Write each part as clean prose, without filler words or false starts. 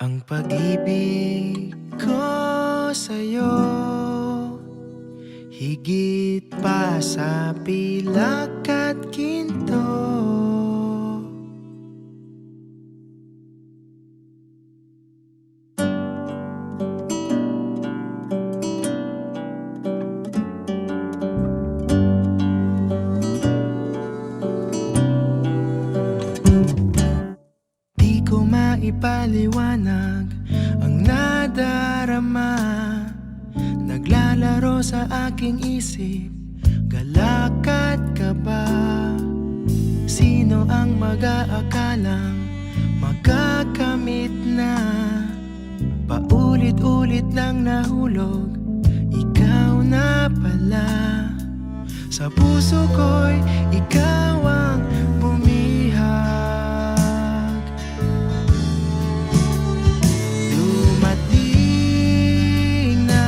Ang pag-ibig ko sa'yo, higit pa sa pilak at ginto. Di ko maipaliwanag ang nadarama, naglalaro sa aking isip, galak at kaba. Sino ang mag-aakalang magkakamit na paulit-ulit lang nahulog, ikaw na pala. Sa puso ko'y ikaw ang bumihag. Dumating na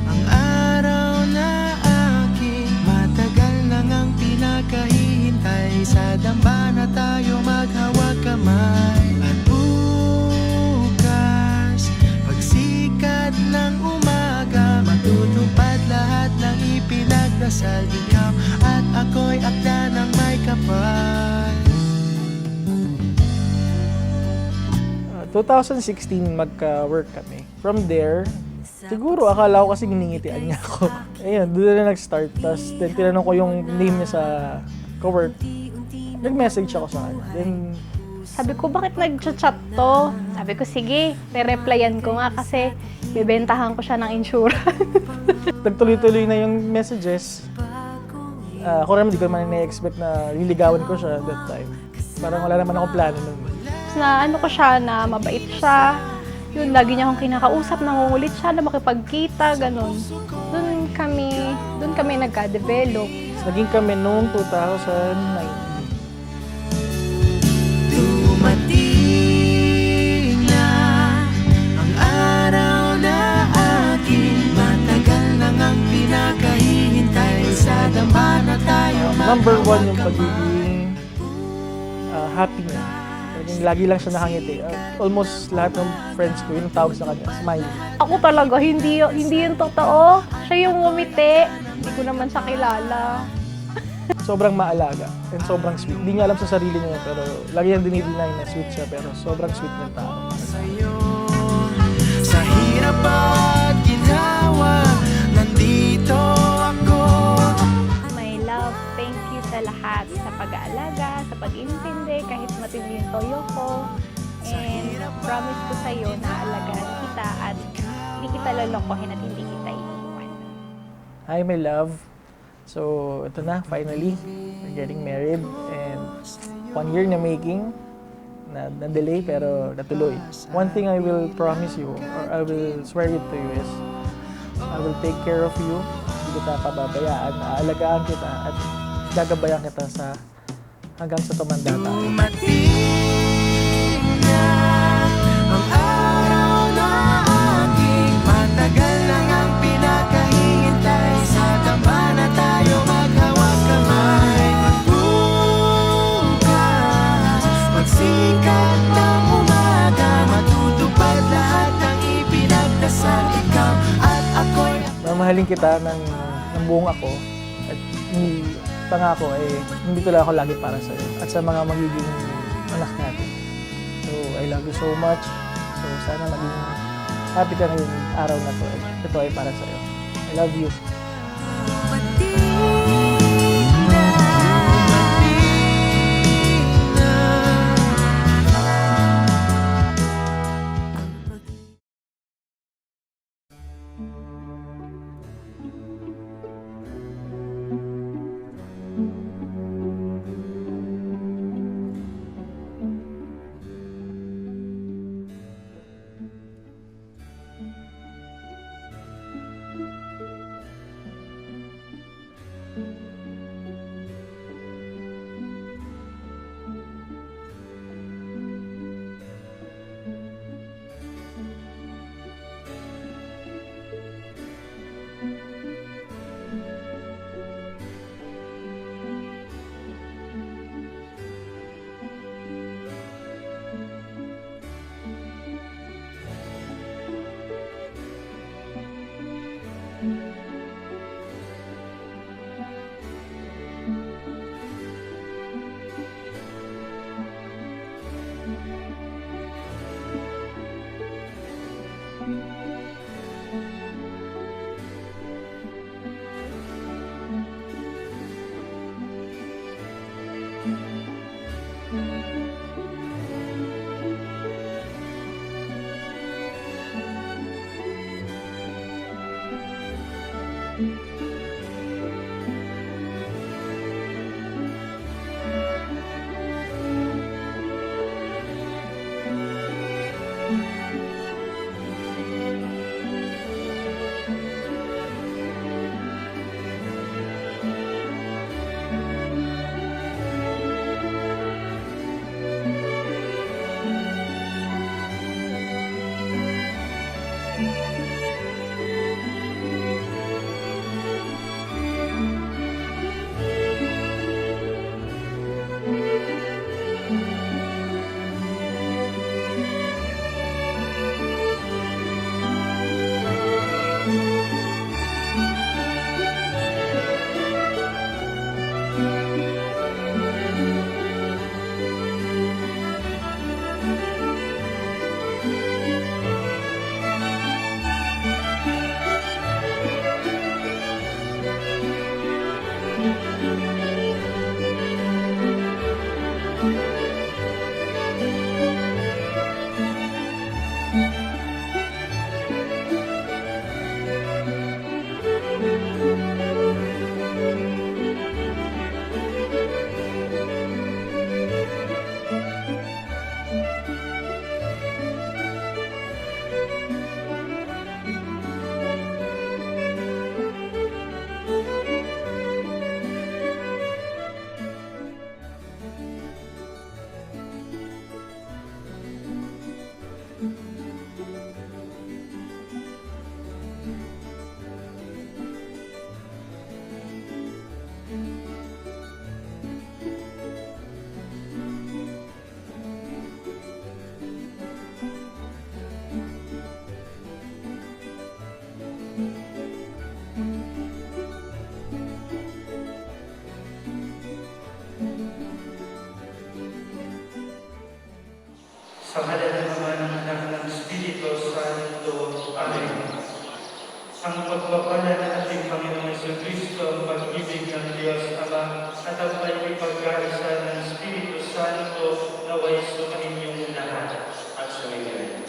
ang araw na aking matagal na ngang pinakahihintay. Sa damba na tayo maghawag kamay. At bukas, pagsikat ng umaga, matutupad lahat ng ipinagdasal. Ikaw at ako'y akda ng may kapal. 2016 magka-work kami. From there, siguro akala ko kasi giningitian niya ako. Ayun, doon na nag-start. Tapos then tinanong ko yung name niya sa co-work. Nag-message ako sa kanya. Then, Sabi ko, bakit nag-chat to? Sabi ko, sige, re-replyan ko nga kasi bebentahan ko siya ng insurance. nagtuloy-tuloy na yung messages. Ako naman, di ko naman na-expect na liligawan ko siya that time. Parang wala naman akong plano nun. Na ano ko siya, na mabait siya. Yun, lagi niya akong kinakausap, nangungulit siya na makipagkita, ganun. Doon kami nagka-develop. Naging kami noong 2019. Dumating na ang araw na aking matagal na ngang pinakahihintay. Sa damba na tayo Number one yung pagiging happy niya. Lagi lang siya nakangiti. Almost lahat ng friends ko, yung tawag sa kanya, smile. Ako talaga, hindi yun totoo. Siya yung ngumiti. Hindi ko naman siya kilala. Sobrang maalaga and sobrang sweet. Hindi niya alam sa sarili niya, pero lagi niyang dinideny na sweet siya, pero sobrang sweet niyang tao. sa'yo. Sa hirap at ginhawa, nandito ako. My love, thank you sa lahat. Sa pag-aalaga, sa pag-intindi, kahit matindi yung toyo ko. And promise ko sa'yo na alagaan kita at hindi kita lolokohin at hindi kita iiwan. Hi, my love. So, ito na, finally. We're getting married and 1 year na making. Na-delay pero natuloy. One thing I will promise you, or I will swear it to you is, I will take care of you. Hindi kita pababayaan. Aalagaan kita at gagabayan kita hanggang sa tumanda tayo. Dumating na ang araw na aking matagal na ngang pinakahihintay. Sa damba na tayo maghawag kamay. Bukas, pagsikat ng umaga, matutupad lahat ng ipinagdasal. Ikaw at ako'y Mamahalin kita ng buong ako at pangako ay hindi lang ako lagi para sa iyo at sa mga magiging anak natin. So, I love you so much. So, sana maging happy ka ngayong araw na to. Ito ay para sa iyo. I love you. Sa ngalan ng Ama, ng Anak, ng Espiritu Santo. Amen. Ang pagpapala ng ating Panginoong Jesucristo, ang pag-ibig ng Diyos Ama, at ang pagkakaisa ng Espiritu Santo naway sumainyong lahat at sumigaw.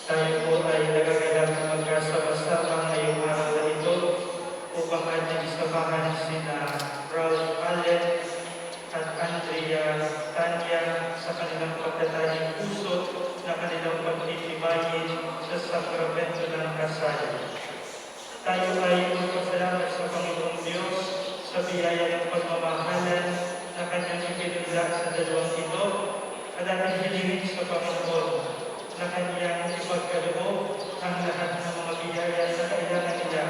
Tayo po ay nagagalak na magkasama-sama ngayong araw na ito upang ating samahan sina Ralph Allen at Andrea Tanya sa kanilang pagtataning puso na kanilang pagtitibayin sa sakramento ng kasal. Tayo ay magpasalamat sa Panginoong Diyos sa biyaya ng pagmamahalan na kanyang ipinula sa dalawang ito at ating hilingin sa Panginoon na kanyang ipagkaloob ang lahat ng mga biyaya na kailangan nila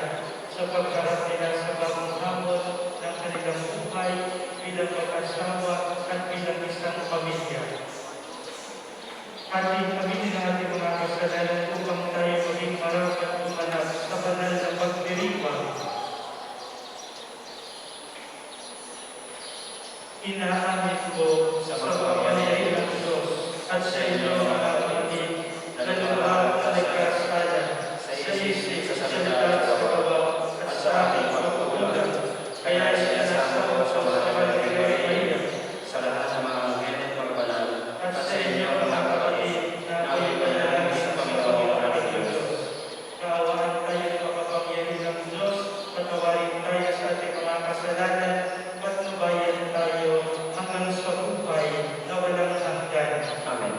sa pagharap nila sa bagong hamon ng kanilang buhay bilang mag-asawa at bilang isang pamilya. Ating aminin ang ating mga kasalanan upang tayo maging marapat umanap sa banal na pagdiriwang. Inaamin ko sa pagpapalay ng Diyos at sa inyo mga kapatid na lumahap na nagkasala sa isip, sa salita, sa gawa at sa aking pagkukulang. Kaya sinasawa sa mga kapatid sa lahat ng mga anghel at mga banal at sa inyo mga kapatid na ako'y panalangin sa Panginoon ating Diyos. Kaawaan tayo ng makapangyarihan ng Diyos, patawarin tayo sa ating mga kasalanan, patnubayan tayo hanggang sa buhay na walang hanggan. Amen.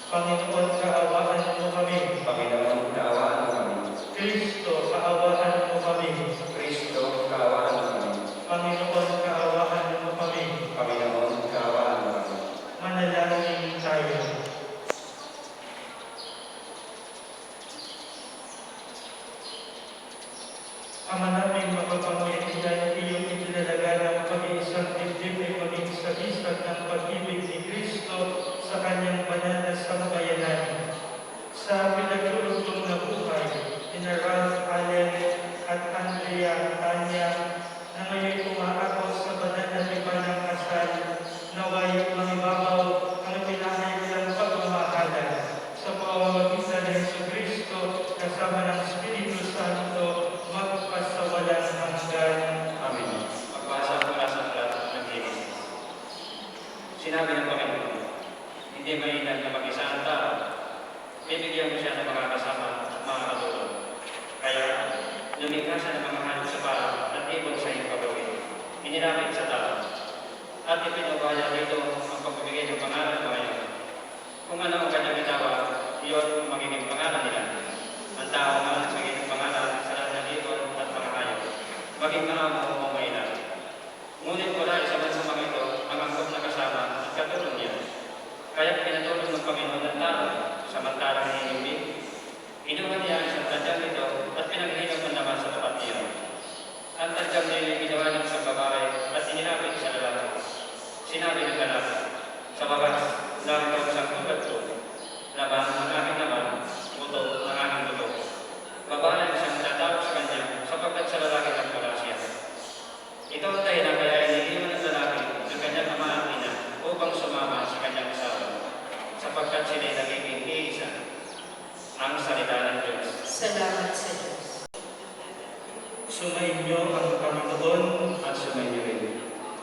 Panginoon, kaawaan mo kami. Panginoon, kaawaan mo kami. Kristo, kaawaan mo kami. Kristo, kaawaan mo kami. Panginoon, kaawaan mo kami. Panginoon, kaawaan mo kami. Manalangin tayo. Ama naming makapangyarihan, iyong itinalaga ng pag-iisang dibdib ay maging sagisag ng pag-ibig ni Kristo sa kanyang banal na sambayanan. Sa pinagtulong na buhay, ni Ralph Allen at Andrea Tanya, na ngayon umaakot sa banal na iba ng kasal, naway mangibabaw ang pinahay nilang pagmamahalan sa pamamagitan ng Jesucristo kasama ng Espiritu Santo magpasawalang hanggan. Amen. Magbasa mula sa aklat ng Genesis. Sinabi ng Panginoon, hindi mainam na mag-isa ang tao. Bibigyan mo siya ng mga kasama at mga katulong. Kaya sa iyong pagawin. Inilapit sa tao. At ipinubaya dito ang pagbibigay ng pangalan mo ngayon. Kung ano ang kanyang ginawa, iyon ang magiging pangalan nila. Ang tao man magiging pangalan sa lahat ng ibon at mga hayop, maging maamo o mainam. Ngunit wala isa man sa mga ito ang angkop na kasama at katulong niya. Kaya pinatulong ng Panginoon ng tao, samantalang hindi. Inuha niya ang isang tadyang ito at pinaghinag ng naman sa tapat niya. Ang tadyang niya ginawa ng isang babae at inilapit sa lalaki. Sinabi ng lalaki, sa wakas, narito ang isang tulad ko. Laban ang aking naman, buto ang aking buto. Babae ang isang tatawag sa kanya sapagkat sa lalaki ng wala siya. Ito ang dahilan kaya iniiwan ng lalaki ng kanyang ama at ina upang sumama sa kanyang asawa, sapagkat sila'y nagiging iisa. Ang salita ng Diyos. Salamat sa Diyos. Sumainyo ang Panginoon. At sumainyo rin.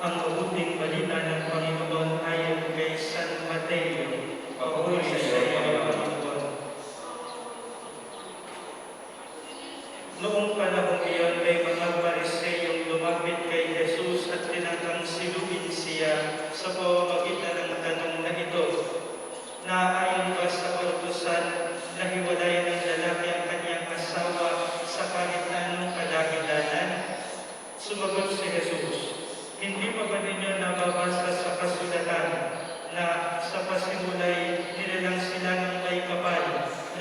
Ang mabuting balita ng Panginoon ayon kay San Mateo. Papuri sa iyo, Panginoon. Noong panahon iyon, may mga Pariseyong lumapit kay Jesus at tinangkang silugin siya sa pamamagitan ng tanong na ito. Naayon ba sa kautusan na hiwalayan ng lalaki ang kanyang asawa sa kahit anong kadahilanan? Sumagot si Jesus, hindi pa ba ninyo nababasa sa kasulatan na sa pasimulay nilalang sila ng may kapal,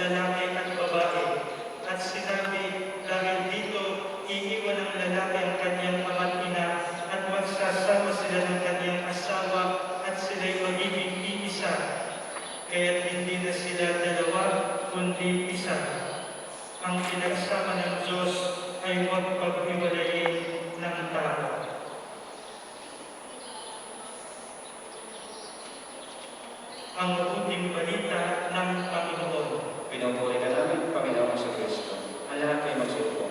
lalaki at babae, at sinabi, dahil dito, iiwan ng lalaki ang kanyang ama't ina at magsasama sila ng kanyang asawa at sila'y magiging iisa. Kaya't hindi na sila dalawa, kundi isa. Ang pinagsama ng Diyos ay huwag paghiwalayin ng tao. Ang mabuting balita ng Panginoon. Pinupuri ka namin, Panginoon sa Kristo. Ang lahat ay magsuko.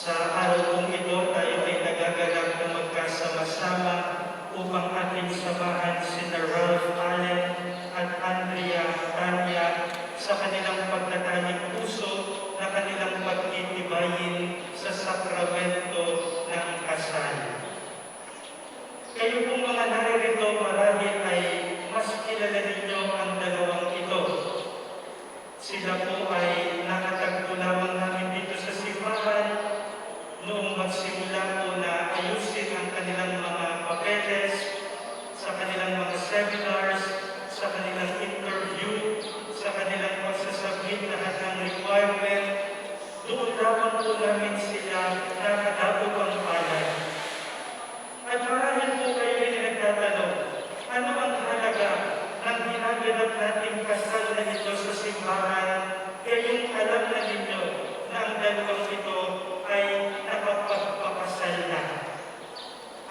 Sa araw kong ito, tayo ay nagagalak na magkasama-sama upang ating samahan sina Ralph Allen at Andrea Tanya sa kanilang pagtatanig puso na kanilang pagtitibayin sa sakramento ng kasal. Kayo pong mga naririto marahil ay mas kilala ninyo ang dalawang ito. Sila po ay nakatagpo lamang namin dito sa simbahan noong magsimula po na ayusin ang kanilang mga papeles, sa kanilang mga seminars, sa kanilang interview, sa kanilang pagsasubmit lahat ng requirement, doon lamang po namin sila nakadapog ang palad. At marahil po kayo ay nagtatanong, ano ang halaga ng ginaganap nating kasal na ito sa simbahan, kayong alam na ninyo na ang dalawang ito ay nakapagpapakasal na.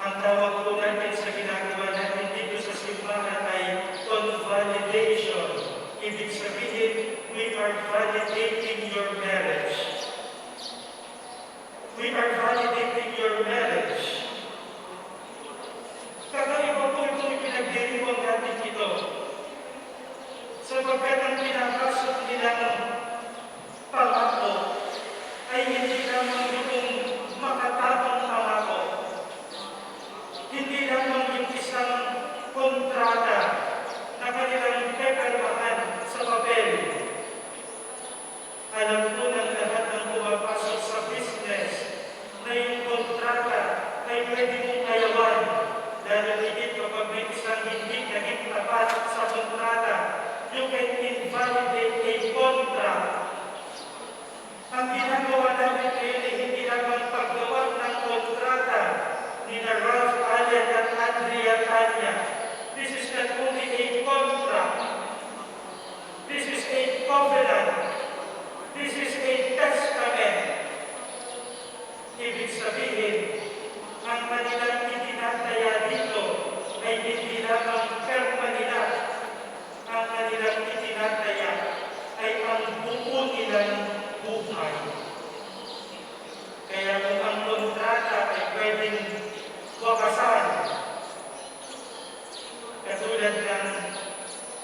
Ang tawag po natin sa ginagawa natin dito sa simbahan ay convalidation. Ibig sabihin, we are validating your marriage. We are validating your marriage. Kakaiba po itong pinagdiriwang natin ito. Sapagkat ang pinapasok nilang pangako ay hindi lamang yung makatapang pangako. Hindi lamang yung isang kontrata na kanilang peperahan sa papel. Alam po ng lahat ng pumapasok sa business na yung kontrata ay pwede mong ayawan. Lalo higit kapag may isang hindi naging tapat sa kontrata, you can invalidate a contract. Ang ginagawa namin ngayon ay hindi lamang paggawa ng kontrata ni Ralph Allen at Andrea Tanya. This is not only a contract. This is a covenant. This is a testament. Ibig sabihin, ang kanilang itinataya dito ay hindi lamang perma nila. Ang kanilang itinataya ay ang buo nilang buhay. Kaya kung ang kontrata ay pwede rin wakasan. Katulad ng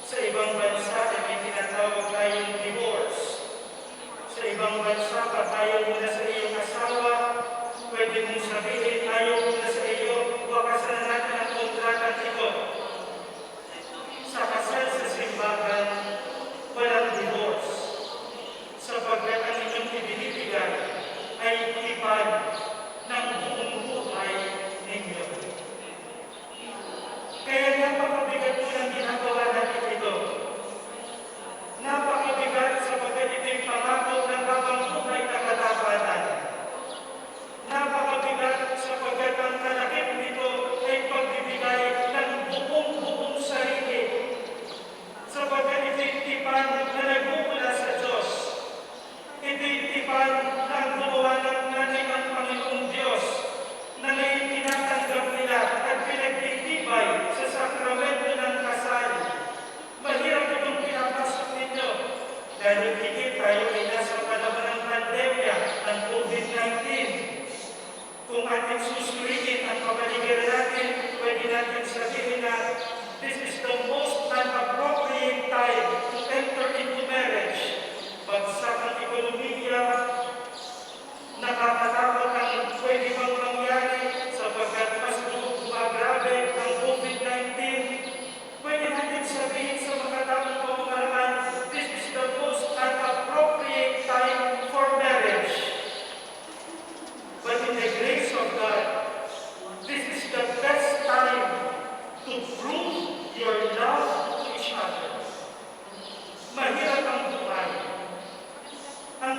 sa ibang bansa ay may tinatawag tayong divorce. Sa ibang bansa, pag ayaw mo na sa iyong asawa, pwede mong sabihin, ayaw mo na sa iyo, wakasan na natin ang kontratang ito. Sa kasal sa simbahan, walang divorce. Sapagkat ang inyong ibinibigay ay tipad ng buong buhay ninyo. Kaya napakabigat po ng ginagawa natin ito. Napakabigat sapagkat ito'y pangako ng habang buhay na katapatan. Napakabigat sapagkat ang kalakip nito ay pagbibigay ng buong sarili. Sapagkat ito'y tipan na nagmumula sa Diyos. Ito'y tipan ng gumawa ng nanay ang Panginoong Diyos na ngayon tinatanggap nila at pinagtitibay sa sakramento ng kasal. Mahirap itong pinapasok ninyo dahil higit tayo ay nasa panahon ng pandemya ng COVID-19. Kung ating susuriin ang kapaligiran natin, pwede natin sabihin na this is the most inappropriate time to enter into marriage. Bagsak ang ekonomiya, nakakatakot ang pwede bang mangyari sapagkat mas gumagrabe ang COVID-19. Pwede natin sabihin sa mga taong pamamaraan, this is the most inappropriate time for marriage. But in the grace of God, this is the best time to prove your love to each other. Mahirap ang buhay. Ang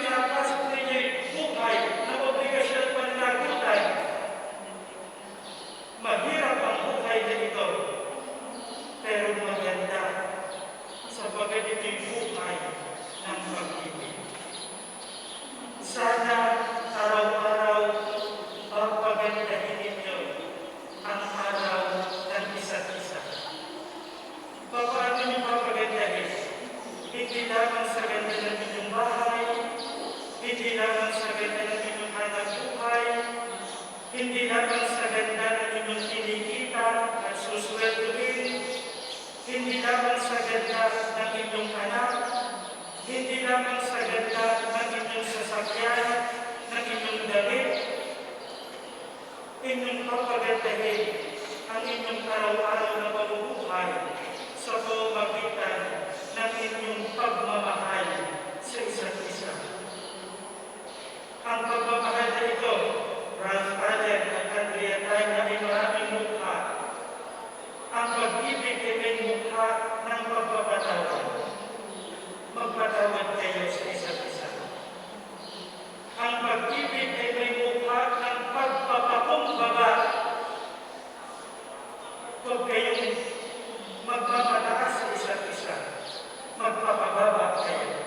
pinapasok ninyo buhay na obligasyon pananagutan. Mahirap ang buhay na ito. Pero maganda sapagkat ito'y buhay ng pag-ibig. Sana araw-araw papagandahin ninyo ang araw ng isa't isa. Paano niyo papagandahin? Hindi lamang sa ganda ng inyong bahay, hindi lamang sa ganda ng inyong hanap buhay, hindi lamang sa ganda ng inyong kinikita at susweldoin, hindi lamang sa ganda ng inyong anak, hindi lamang sa ganda ng inyong sasakyan, ng inyong damit. Inyong papagandahin ang inyong araw-araw na pamumuhay sa pamamagitan ng inyong pagmamahal sa isa't isa. Ang pagmamahal na ito, Ralph Allen at Andrea Tanya ay maraming mukha. Ang pag-ibig ay may mukha ng pagpapatawad. Magpatawad kayo sa isa't isa. Ang pag-ibig ay may mukha ng pagpapakumbaba. Huwag kayong magpapataas sa isa't isa. Magpapababa kayo.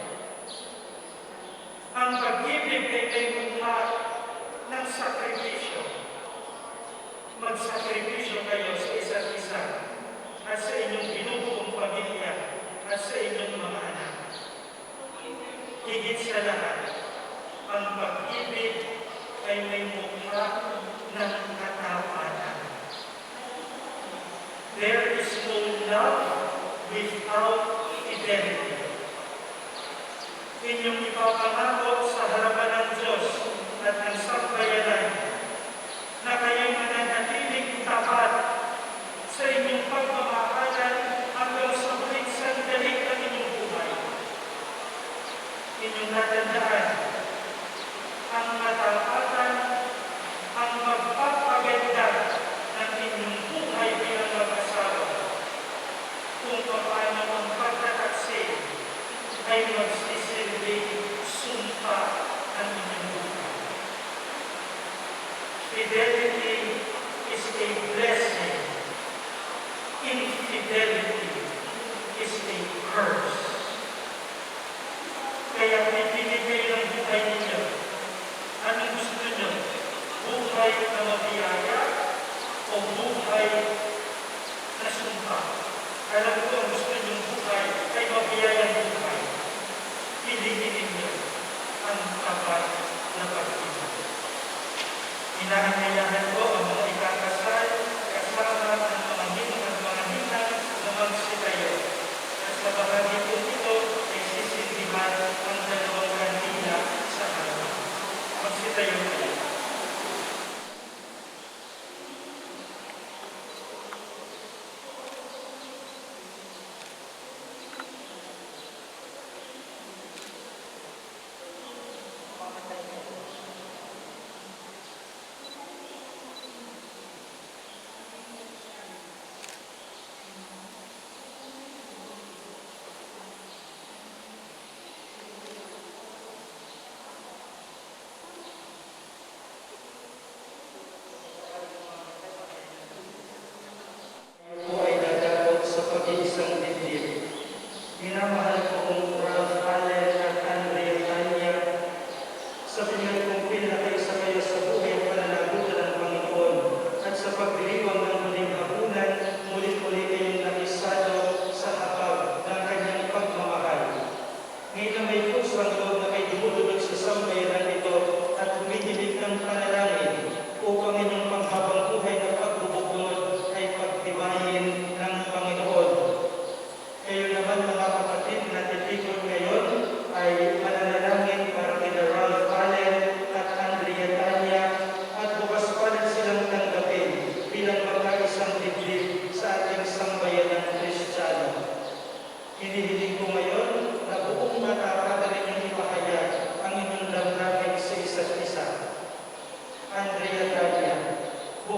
Ang pag-ibig ay may mukha ng sakripisyo. Magsakripisyo kayo sa isa't isa at sa inyong binubuong pamilya at sa inyong mga anak. Higit sa lahat, ang pag-ibig ay may mukha ng katapatan. There is no love without fidelity. Inyong ipapangako sa harapan ng Diyos at ng sambayanan na kayo'y mananatiling tapat sa inyong pagmamahalan hanggang sa huling sandali ng inyong buhay. Inyong natandaan, ang katapatan ang magpapaganda ng inyong buhay bilang mag-asawa. Kung paano ang pagtataksil ay magsisilbing sumpa ng inyong buhay. Fidelity is a blessing. Infidelity is a curse. Kaya pipili kayo ng buhay ninyo. Anong gusto nyo? Buhay na mabiyaya o buhay na sumpa? Alam ko ang gusto nyong buhay ay mabiyayang buhay. Piliin ninyo ang tapat na pag-ibig. Hinahangailangan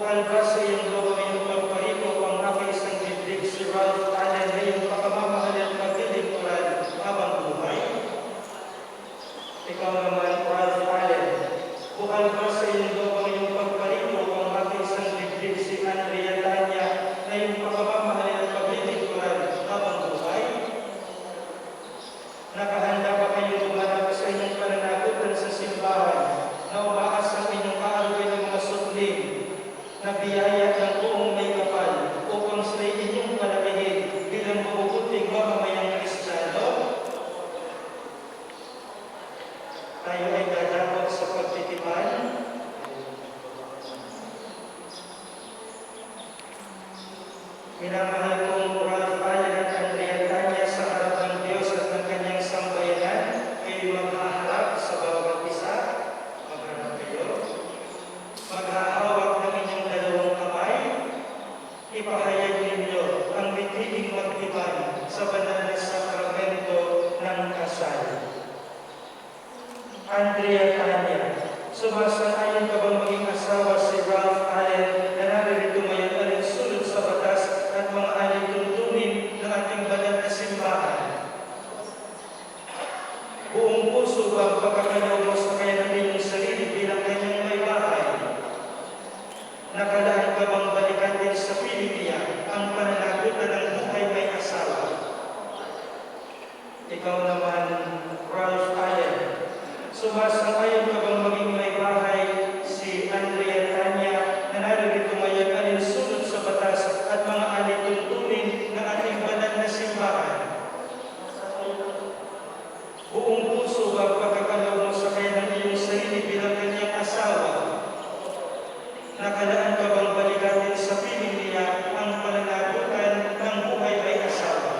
Bukal ba sa iyong loob ang iyong pagparito ang aking isang dibdib si Ralph Allen na iyong pakamamahal at paglilingkuran habang buhay? Ikaw naman, Ralph Allen, bukal ba sa iyong loob ang iyong pagparito ang aking isang dibdib si Andrea Tanya na iyong pakamamahal at paglilingkuran habang buhay? Nakahanda ba kayo lumanap sa inyong pananagutan sa simbahan na umaas ang inyong kaarwin ng mga sukling na biyaya ng buong may kapal upang sa inyong palakihin bilang mabubuting mamamayang Kristiyano? Tayo ay dadapot sa pagtitipan. Minamahal kong Ralph Allen at Andrea Tanya sa harap ng Diyos at ng kanyang sambayanan, kayo maghaharap sa bawat isa. Magharap kayo. Maghahawak ng inyong dalawang kamay. Ipahayag ninyo ang bitiing magtipan sa banal na sakramento ng kasal. Andrea Tanya, sumasang-ayon ka bang maging asawa si Ralph Allen na naririto ngayon alinsunod sa batas at mga alituntunin ng ating banal na simbahan? Buong puso ba ang pagkakalaw mo sa kaya ng inyong sarili bilang kanyang may bahay? Nakalaan ka bang balikan din sa piling niya ang pananagutan ng buhay may asawa? Ikaw naman, Ralph Allen, sumasang-ayon ka bang maging may bahay si Andrea Tanya na naririto ngayon alinsunod sa batas at mga alituntunin ng ating banal na simbahan? Buong puso ba ang pagkakalaw mo sa kaya ng iyong sarili bilang kanyang asawa? Nakalaan ka bang balikan din sa piling niya ang pananagutan ng buhay may asawa?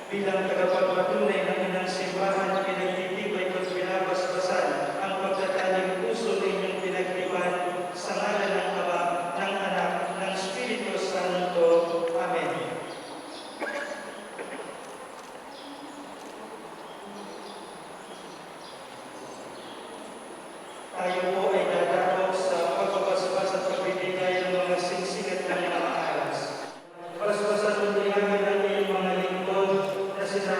Bilang tagapagpatunay ng inang simbahan, pinagtitibay at binabasbasan ang pagtataling puso ninyong pinagtipan sa ngalan ng Ama, ng Anak, ng Espiritu Santo. Amen. Tayo po ay dadako sa pagbabasbas at pagbibigay ng mga singsing at ng mga aras. Basbasan mo din namin ang iyong mga lingkod na si Sir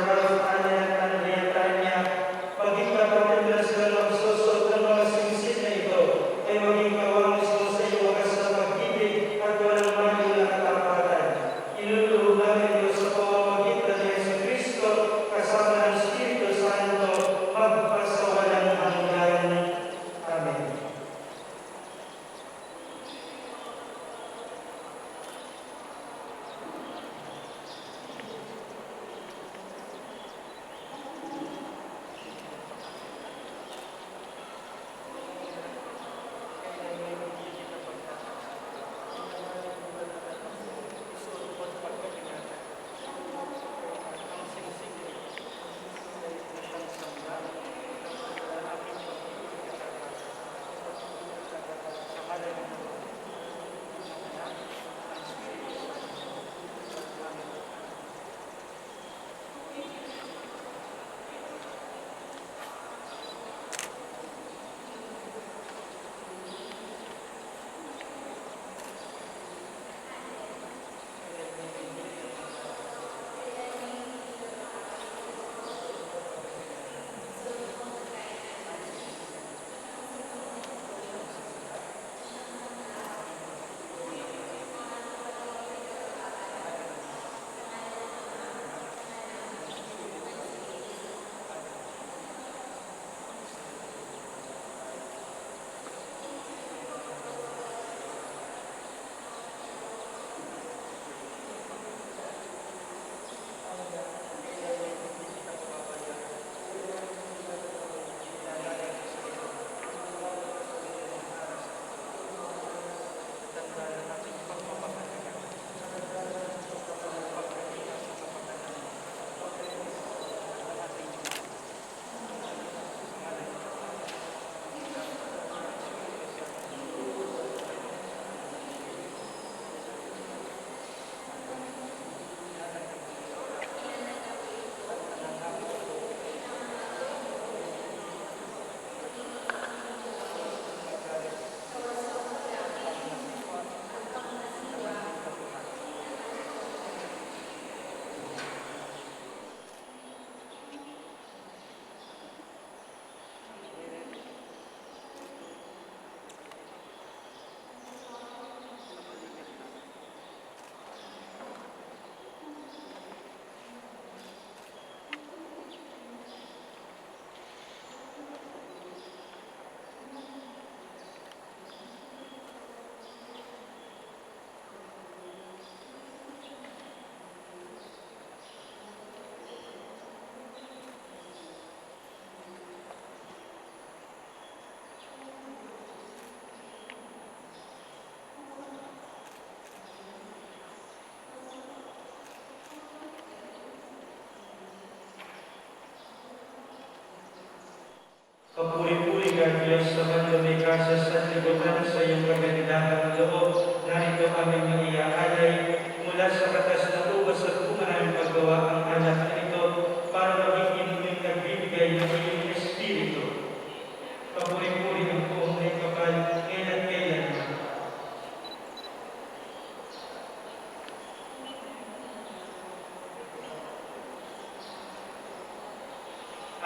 Papuri-puri ka, Diyos, sa may kasas at libutan sa iyong kagandahang loob. Narito aming maiaalay mula sa katas na ubas at bunga namin paggawa ang anak na ito para maging inyong nagbibigay ng iyong Espiritu. Papuri-puri ang buong may kapal, ngayon at kailanman.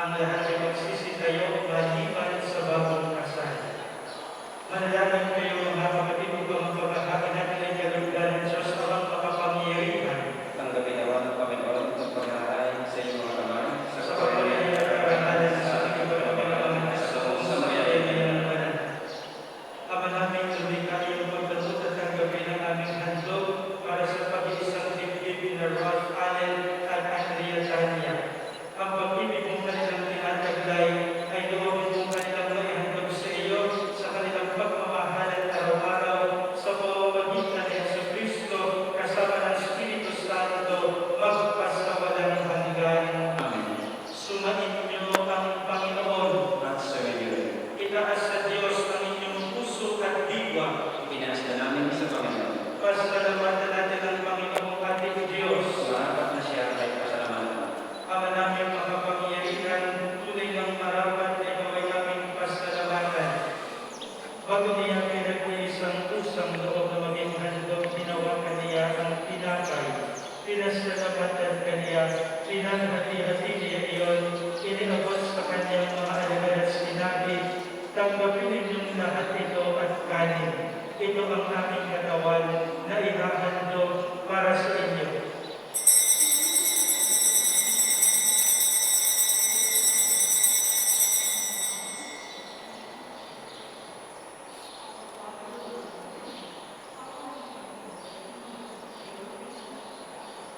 Ang lahat ay magsisitayo maliban sa bagong kasal. Manalangin kayo mga kapatid upang pagkakain natin ay kalugdan ng Diyos ang makapangyarihan. Tanggapin nawa ng Panginoon ang paghahain sa iyong mga kamay, Sa pagkakalay at karangalan sa ating pagkakaroon sa buong samaya ng banan. Ama namin lumika iyong pagbantot at tanggapin ang aming handog para sa pag-iisang dibdib na Ralph Allen at Andrea Tanya. Ang pag-ibig mong kanilang tinataglay ay luwagin mong kanilang maihandog sa iyo sa kanilang pagmamahalan araw-araw sa pamamagitan ni Jesucristo kasama ng Espiritu Santo magpasawalang hanggan. Amen. Sumain niyo ang Panginoon. At sa iyo, Itaas sa Diyos ang inyong puso at diwa. ipinaas na namin sa Panginoon. Pasalamatan natin ang Panginoong ating Diyos. Sumapat na siya ay pasalamatan. Ama namin makapangyarihan, tunay ng marapat ay gawin namin pasalamatan. Bago niya pinag-iisang pusang loob na maging handog, ginawakan niya ang tinapay. Pinasalamatan kaniya, pinanghati-hati niya iyon, iniabot sa kanyang mga alagad at sinabi, tanggapin ninyong lahat ito at kanin. Ito ang aming katawan na ihahandog para sa inyo.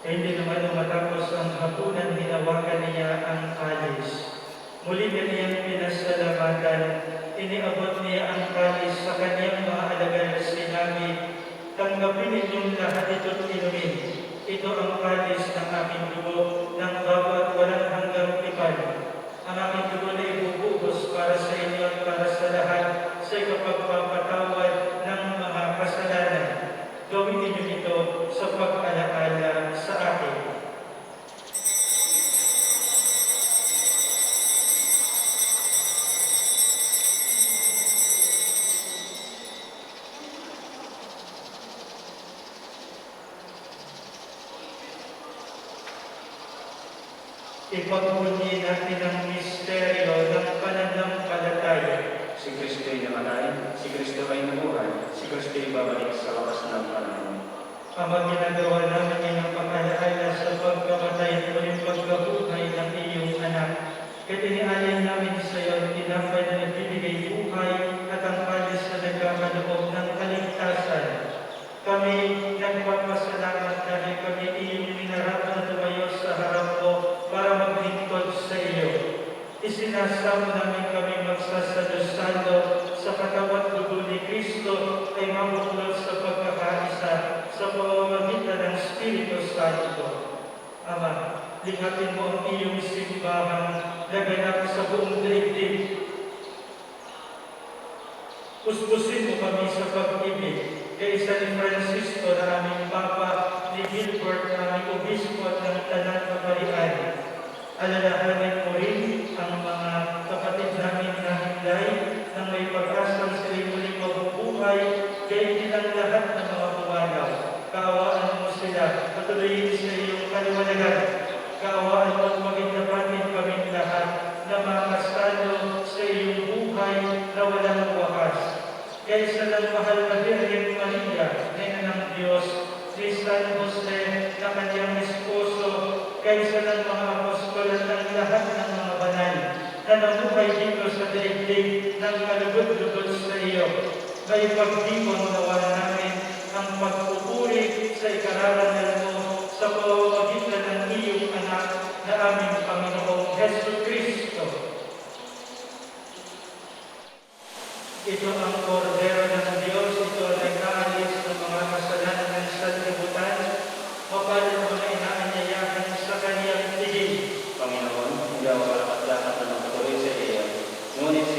Hindi naman matapos ang hapunan, hinawakan niya ang kalis. Muli kaniyang pinasalamatan, iniabot niya ang kalis sa kanyang mga alagad at sinabi, tanggapin ninyong lahat ito't inumin. Ito ang kalis ng aking dugo, ng bago at walang hanggang tipan. Ang aking dugo na ibubuhos para sa inyo at para sa lahat sa ikapagpapatawad ng mga kasalanan. Gawin ninyo ito sa pag-alaala sa akin. Ipagmuli natin ang misteryo ng pananampalataya. Si Kristo ay namatay, si Kristo ay nabuhay, si Kristo ay babalik sa wakas ng panahon. Ama, ginagawa namin yan ang pag-alaala sa pagkamatay at muling pagkabuhay ng iyong anak. Kaya inialay namin sa iyo ang tinapay na nagbibigay buhay at ang kalis na nagkakaloob ng kaligtasan. Kami nagpapasalamat dahil kami iyong minarap na tumayo sa harap mo para maglingkod sa iyo. Isinasamo namin kami magsasalusalo sa katawan dugo ni Kristo ay mabuklod sa pagkakaisa sa pamamagitan ng Espiritu Santo. Ama, likhatin mo ang iyong simbahan laganap sa buong daigdig. Puspusin mo kami sa pag-ibig kaysa ni Francisco na aming Papa, ni Gilbert na aming Obispo at ng Tanan Kaparian. Alalahanin mo rin ang mga kapatid namin na hinday na may pag-asang sila'y muling mabubuhay, kaya nilang lahat ng mga pumanaw. Kaawaan mo sila, patuloyin sa iyong kaliwanagan. Kaawaan mo at magindapatin kaming lahat na makasalo sa iyong buhay na walang wakas. Kaysa ng mahal na Birhen Maria, Nena ng Diyos, ni San Jose na kanyang esposo, kaysa ng mga apostol at ng lahat ng mga banal na nabuhay dito sa daigdig ng kalugod-lugod sa iyo. May pagdiwang nawa namin ang pagpupuri sa ikararangal mo sa pamamagitan ng iyong anak na aming Panginoong Hesus Kristo. Ito ang kordero ng Diyos, ito ang nag-aalis ng mga kasalanan ng sanlibutan. Mapalad mo na inaanyayahan sa kaniyang tigil. Panginoon, hindi ako dapat na magpatuloy sa iyo. Ngunit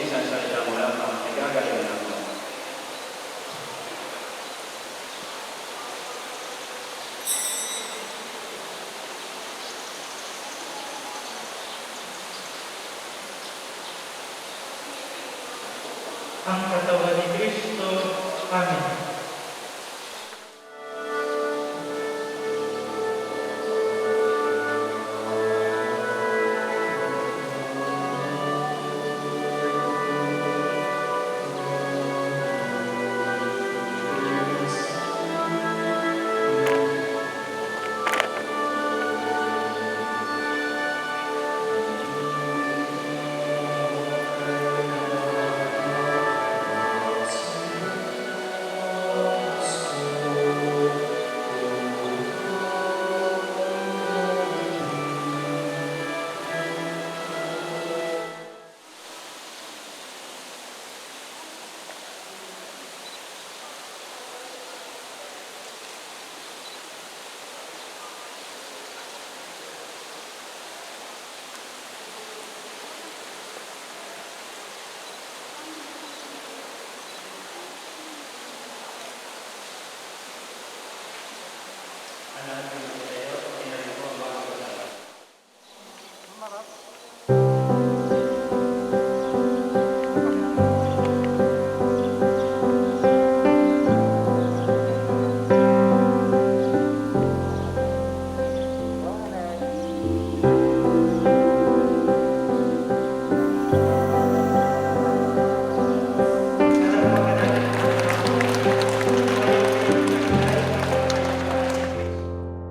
lahat ng sa iyo, pinarin ko ang mga kasalanan.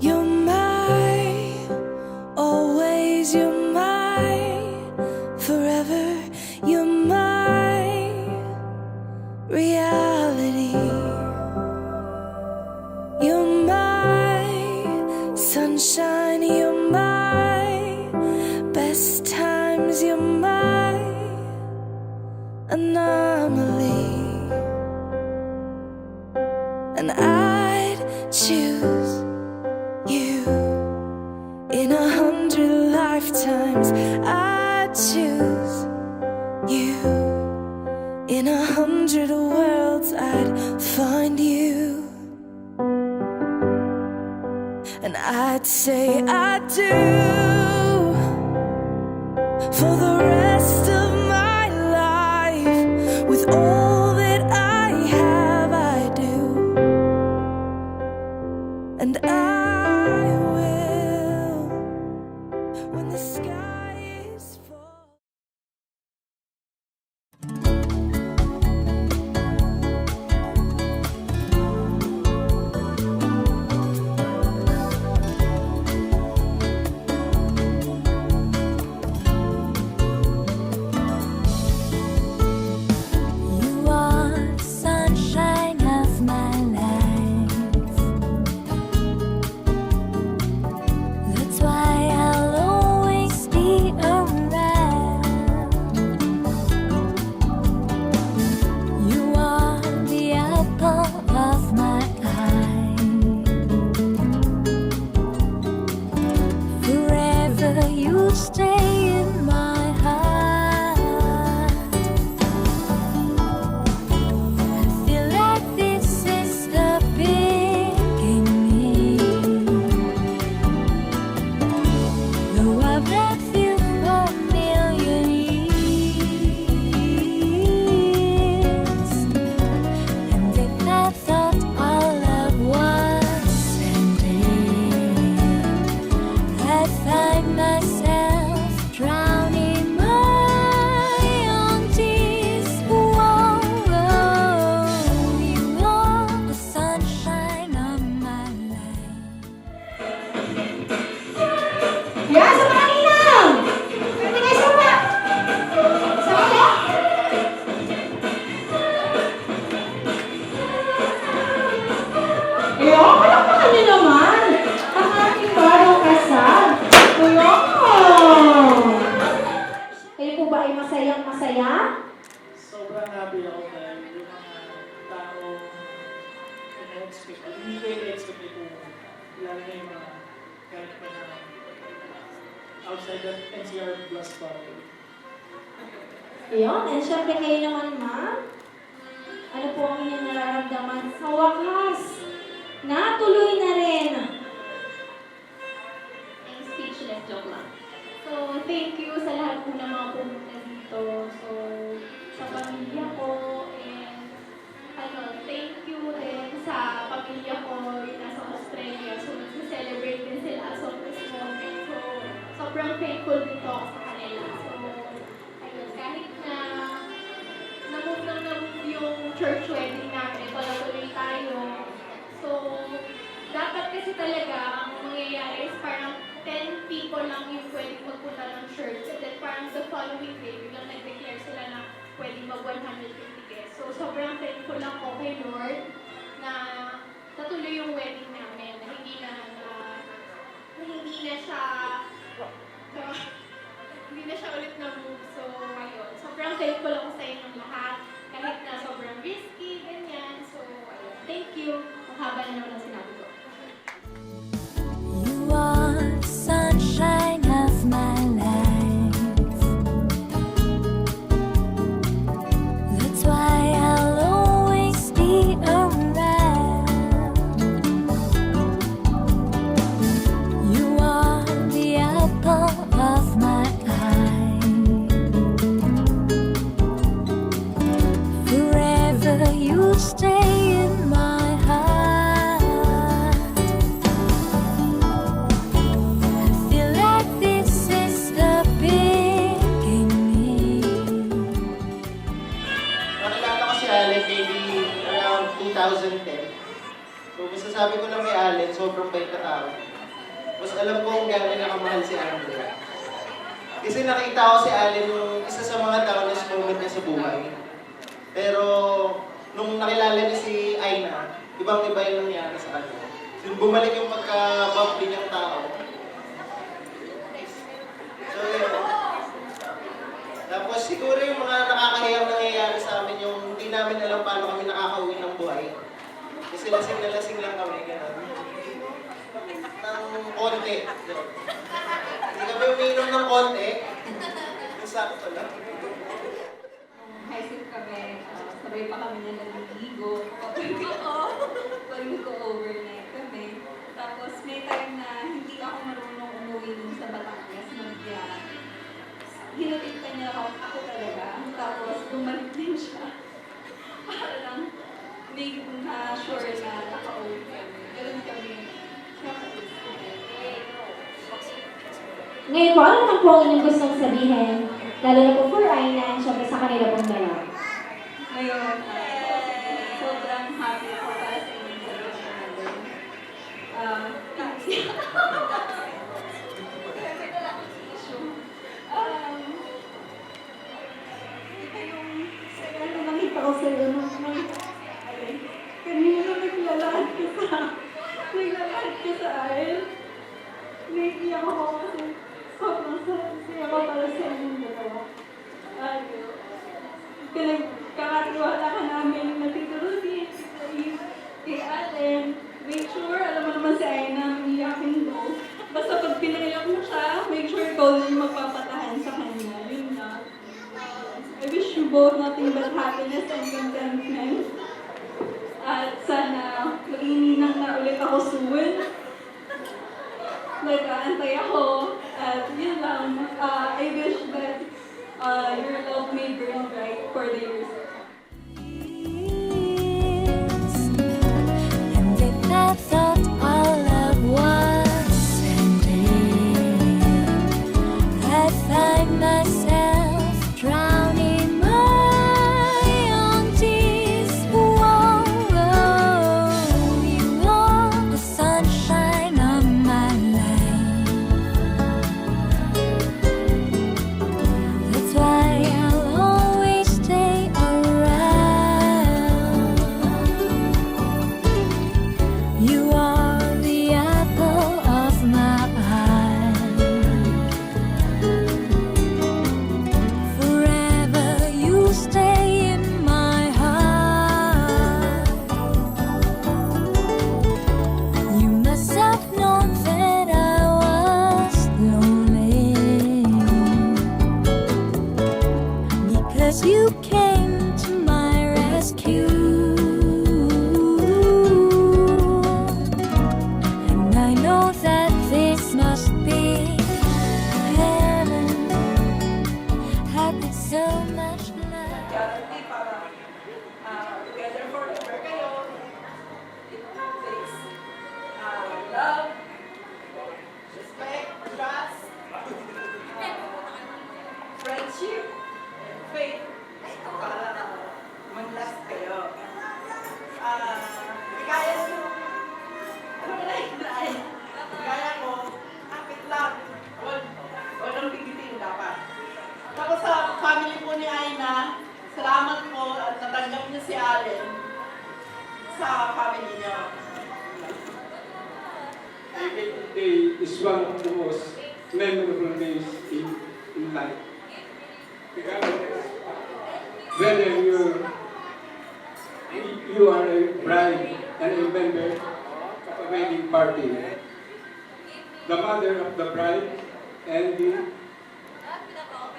You're my, always you're my, forever you're my reality. You're my sunshine, you're my best times, you're my anomaly. And I'd choose you in 100 lifetimes. I choose you in 100 worlds. I'd find you, and I'd say I do for the rest of my life. With all that I have, I do, and I will when the sky is full. You are sunshine of my life. That's why I'll always be around. You are the apple of my eye. Forever you stay in my heart. I feel like this is the beginning. Though I've loved you for a million years, and if I thought our love was ending, I'd find myself drowning my own tears. Whoa, you are the sunshine of my life. Ya, sama kanina! Pwede kayo sama! Sama ka? Kuya, palakpakan niyo naman! Ang aking bagong kasal! Kuya! Kayo po ba ay masayang masaya? Sobrang happy ako dahil yung mga tao ina-expect, hindi ko ina-expect ito, lalo na yung mga kahit pa na outside that NCR plus bubble. Ayun, and syempre kayo naman, ma'am. Ano po ang inyong nararamdaman sa wakas? Natuloy na rin! I'm speechless, joke lang. So, thank you sa lahat po ng mga pumunta dito. So, sa pamilya ko, and thank you rin sa pamilya ko yung nasa Australia. So, nag-celebrate din sila as of this moment. So, sobrang thankful din po ako sa kanila. So, ayun, kahit na na-move yung church wedding namin, tuloy tayo. So, dapat kasi talaga ang mangyayari is parang 10 people lang yung pwedeng magpunta ng church. And then parang the following day, biglang nag-declare sila na pwedeng mag-150 guests. So, sobrang thankful lang po kay Lord na natuloy yung wedding namin. Na hindi na siya ulit na-move. So, ayun. Sobrang thankful ako sa inyong lahat. Kahit na sobrang risky, ganyan. So, ayun. Thank you. Ang haba na naman ang sinabi ko. You are the sunshine of my life. That's why I'll always be around. So, masasabi ko lang kay Allen, sobrang bait na tao. Mas alam ko kung gano'n niya kamahal si Andrea. Kasi nakita ko si Allen yung isa sa mga downest moment niya sa buhay. Pero, nung nakilala niya si Aina, ibang-iba yung nangyari sa kanya. Nung bumalik yung pagka-bubbly niyang tao. So, yun. Tapos siguro yung mga nakakahiyang nangyayari sa amin, yung hindi namin alam paano kami nakakauwi ng buhay. Kasi lasing na lasing lang kami, gano'n. Ng konti. Gano'n. Hindi kami umiinom ng konti. Yung sakto lang. High school kami, sabay pa kami na naliligo. Pag overnight kami. Tapos may time na hindi ako marunong umuwi dun sa Batangas, nagyan. Hinatid pa niya ako talaga. Tapos bumalik din siya. Para lang hindi ko na sure na naka-uwi kami. Ganun kami. Ngayon po, ano naman po ang inyong gustong sabihin? Lalo na po for Aina and syempre sa kanila pong dalawa. Ngayon, sobrang happy ako para sa inyong dalawa natin. Ito yung saya na nakita ko sa iyo nung kanina na naglalakad ka sa aisle. Naiiyak ako kasi sobrang saya ko para sa inyong dalawa. Kakatiwala ka namin na Tito Rudy, kay Allen. Make sure, alam mo naman si Aina, iyakin ko. Basta pag pinaiyak mo siya, make sure ikaw na yung magpapatahan sa kanya. Yun na. I wish you both nothing but happiness and contentment. At sana mag-ininang na ulit ako soon. Nag-aantay ako. At yun lang. I wish that your love may burn bright for the years to come. And if I thought our love was ending, I'd find myself drowning my own tears. Whoa, you are the sunshine of my life. That's why I'll always stay around. You are the apple of my eye. Forever you stay in my heart. You must have known that I was lonely, because you came to my rescue. And I know that this must be heaven. How could so much love Guarantee para together forever kayo. It takes love, respect, trust, friendship, and faith para mag-last kayo. Kaya nyo, ano na hinay? Kaya ko, kapit lang. Walang pigitin dapat. Tapos sa family po ni Aina, salamat po at natanggap niyo si Allen sa family niyo. Every day is one of the most memorable days in life. Because whether you are a bride and a member of a wedding party, the mother of the bride and the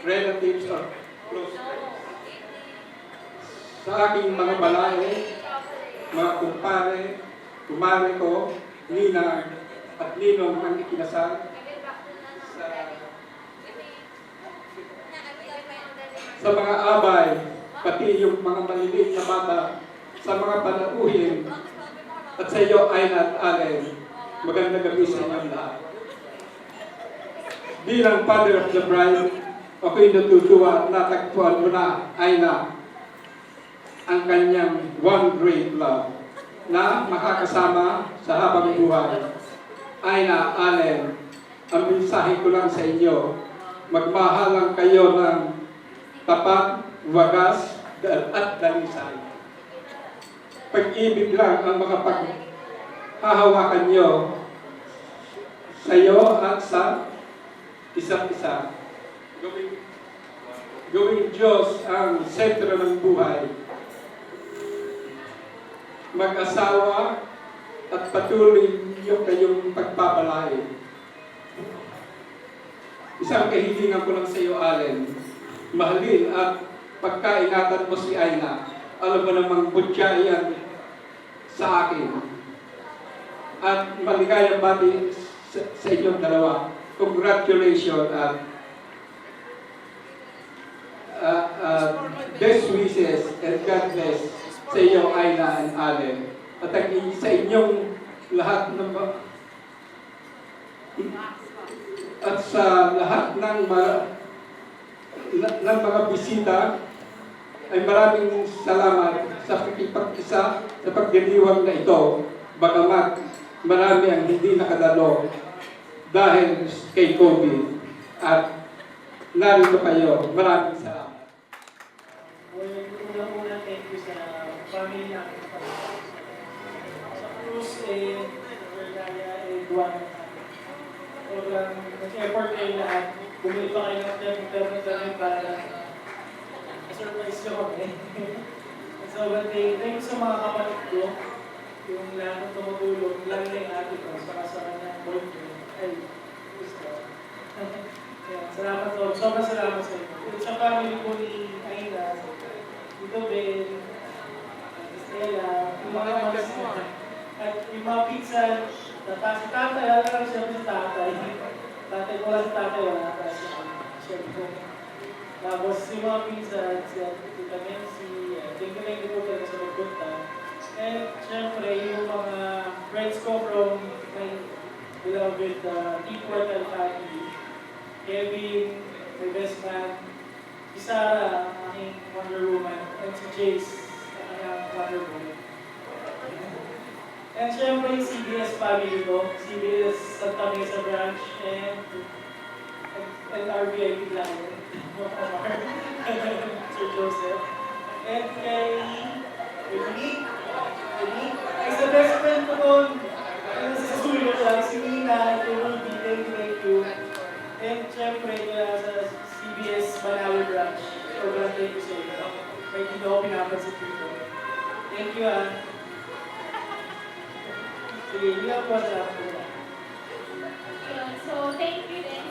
relatives or close friends. Sa aking mga balae, mga kumare ko, Nina at Ninong ang ikinasal sa mga abay, pati yung mga maliliit na bata, sa mga panauhin, at sa iyo, Aina at Allen, magandang gabi sa inyong lahat. Bilang father of the bride, ako'y natutuwa na tagpuan mo na, Aina, ang kanyang one great love. na makakasama sa habang buhay. Aina, Allen, ang mensahe ko lang sa inyo, magmahalan kayo ng tapat, wagas, at dalisay. Pag-ibig lang ang makapaghahawakan nyo sa iyo at sa isa't isa. Gawing Diyos ang sentro ng buhay. Mag-asawa at patuloy niyo kayong pagpapalain. Isang kahilingan ko lang sa iyo, Allen. Mahalin at pagkaingatan mo si Aina. Alam mo namang butya yan sa akin. At maligayang bati sa inyong dalawa. Congratulations at best wishes and God bless sa iyo, Aina and Allen. At sa inyong lahat ng at sa lahat ng mga bisita ay maraming salamat sa pakikipag-isa sa pagdiriwang na ito, bagamat marami ang hindi nakadalo dahil kay COVID. At narito kayo. Maraming salamat. Unang-unang thank you sa family namin. Sa cruise, Vergaya, Duan. Sobrang nag-effort kayo lahat. Bumili pa kayo ng term para surprise nyo kami. Sobrang thank you sa mga kapatid ko. Yung lahat ng tumutulong, lalo na yung ate ko, saka sa kanyang boyfriend. Ay, gusto. Salamat po. Sobrang salamat sa inyo. Sa family po ni Aina, dito Ben, Estela, yung mga mas at yung mga pizza, si tatay, alam lang siya si tatay. Tatay ko lang si tatay, wala ka siya po. Tapos yung mga pizza, si Tita Nancy, thank you po talaga sa magpunta. And syempre, yung mga friends ko from my beloved T-Portal family, Kevin, my best man, si Sarah, ang aking Wonder Woman, and si Jace, ang aking Wonder Woman. And syempre, yung CBS family ko, CBS Santa Mesa branch, and RVIP client, Sir Joseph. And kay Unique, ay sa best friend ko doon, sa studio siya, si Nina, kay Ruby, thank you. And syempre, sa CBS Banawi branch, sobrang thank you sa inyo. Kahit hindi ako pinapansin dito. Thank you, Sige, hindi ako sa So, thank you din